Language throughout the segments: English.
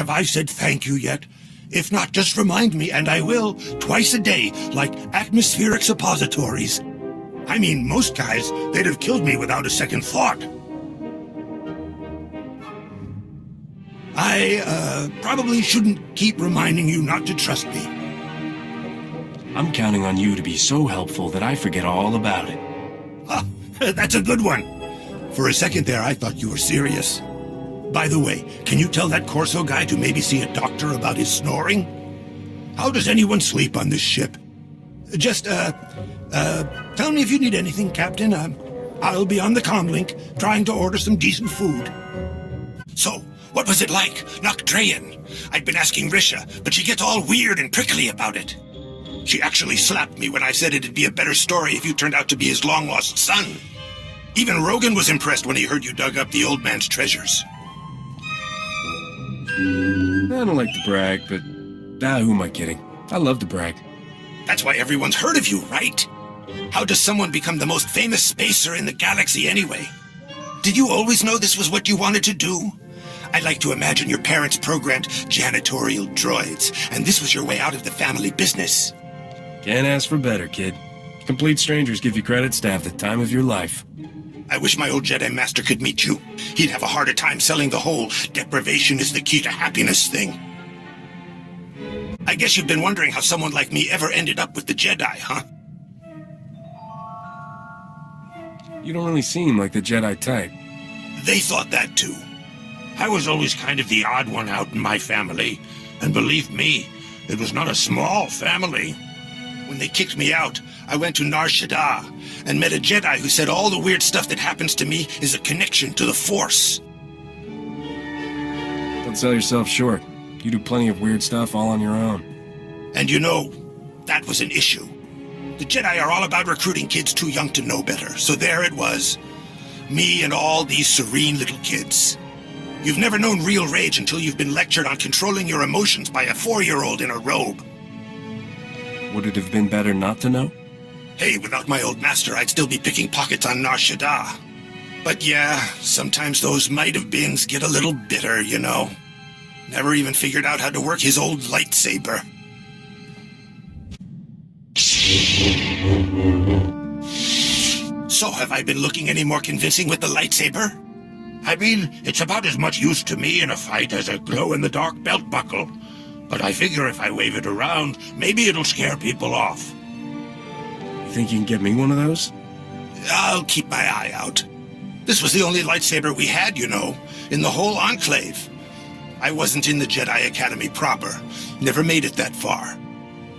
Have I said thank you yet? If not, just remind me, and I will, twice a day, like atmospheric suppositories. I mean, most guys, they'd have killed me without a second thought. I, probably shouldn't keep reminding you not to trust me. I'm counting on you to be so helpful that I forget all about it. Ah, that's a good one. For a second there, I thought you were serious. By the way, can you tell that Corso guy to maybe see a doctor about his snoring? How does anyone sleep on this ship? Just, tell me if you need anything, Captain. I'll be on the comlink, trying to order some decent food. So, what was it like, Noctrayan? I'd been asking Risha, but she gets all weird and prickly about it. She actually slapped me when I said it'd be a better story if you turned out to be his long-lost son. Even Rogan was impressed when he heard you dug up the old man's treasures. I don't like to brag, but who am I kidding? I love to brag. That's why everyone's heard of you, right? How does someone become the most famous spacer in the galaxy anyway? Did you always know this was what you wanted to do? I like to imagine your parents programmed janitorial droids, and this was your way out of the family business. Can't ask for better, kid. Complete strangers give you credits to have the time of your life. I wish my old Jedi Master could meet you. He'd have a harder time selling the whole deprivation is the key to happiness thing. I guess you've been wondering how someone like me ever ended up with the Jedi, huh? You don't really seem like the Jedi type. They thought that too. I was always kind of the odd one out in my family. And believe me, it was not a small family. When they kicked me out, I went to Nar Shaddaa and met a Jedi who said all the weird stuff that happens to me is a connection to the Force. Don't sell yourself short. You do plenty of weird stuff all on your own. And you know, that was an issue. The Jedi are all about recruiting kids too young to know better, so there it was. Me and all these serene little kids. You've never known real rage until you've been lectured on controlling your emotions by a 4-year-old in a robe. Would it have been better not to know? Hey, without my old master, I'd still be picking pockets on Nar Shaddaa. But yeah, sometimes those might-have-beens get a little bitter, you know. Never even figured out how to work his old lightsaber. So, have I been looking any more convincing with the lightsaber? I mean, it's about as much use to me in a fight as a glow-in-the-dark belt buckle. But I figure if I wave it around, maybe it'll scare people off. You think you can get me one of those? I'll keep my eye out. This was the only lightsaber we had, you know, in the whole Enclave. I wasn't in the Jedi Academy proper. Never made it that far.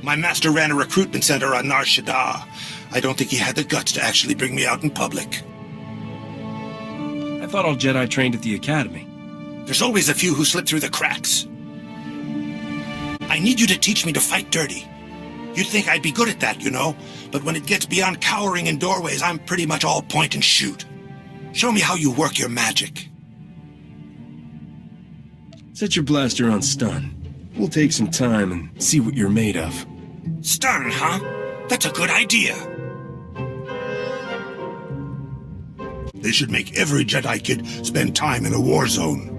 My master ran a recruitment center on Nar Shaddaa. I don't think he had the guts to actually bring me out in public. I thought all Jedi trained at the Academy. There's always a few who slip through the cracks. I need you to teach me to fight dirty. You'd think I'd be good at that, you know, but when it gets beyond cowering in doorways, I'm pretty much all point and shoot. Show me how you work your magic. Set your blaster on stun. We'll take some time and see what you're made of. Stun, huh? That's a good idea. They should make every Jedi kid spend time in a war zone.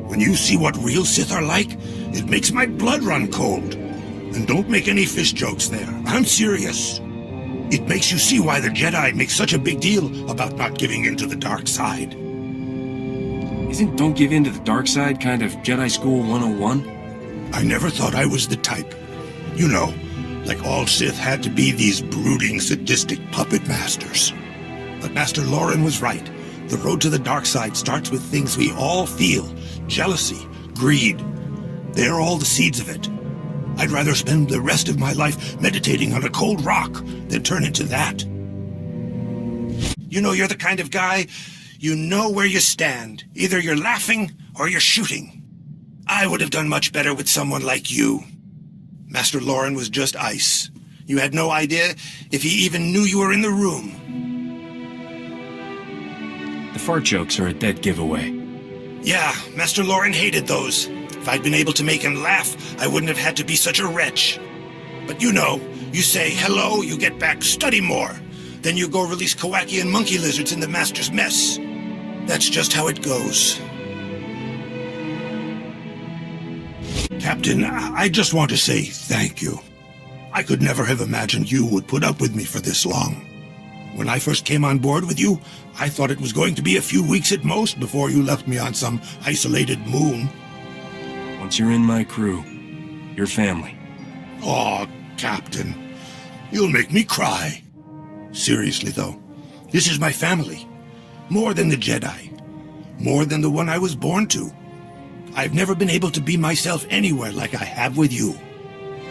When you see what real Sith are like, it makes my blood run cold. And don't make any fish jokes there. I'm serious. It makes you see why the Jedi make such a big deal about not giving in to the dark side. Isn't don't give in to the dark side kind of Jedi School 101? I never thought I was the type. You know, like all Sith had to be these brooding, sadistic puppet masters. But Master Lauren was right. The road to the dark side starts with things we all feel. Jealousy, greed. They're all the seeds of it. I'd rather spend the rest of my life meditating on a cold rock than turn into that. You know, you're the kind of guy, you know where you stand. Either you're laughing or you're shooting. I would have done much better with someone like you. Master Lauren was just ice. You had no idea if he even knew you were in the room. The fart jokes are a dead giveaway. Yeah, Master Lauren hated those. If I'd been able to make him laugh, I wouldn't have had to be such a wretch. But you know, you say hello, you get back, study more. Then you go release Kowakian monkey lizards in the Master's mess. That's just how it goes. Captain, I just want to say thank you. I could never have imagined you would put up with me for this long. When I first came on board with you, I thought it was going to be a few weeks at most before you left me on some isolated moon. Once you're in my crew, you're family. Aw, Captain, you'll make me cry. Seriously, though, this is my family. More than the Jedi. More than the one I was born to. I've never been able to be myself anywhere like I have with you.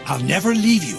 I'll never leave you.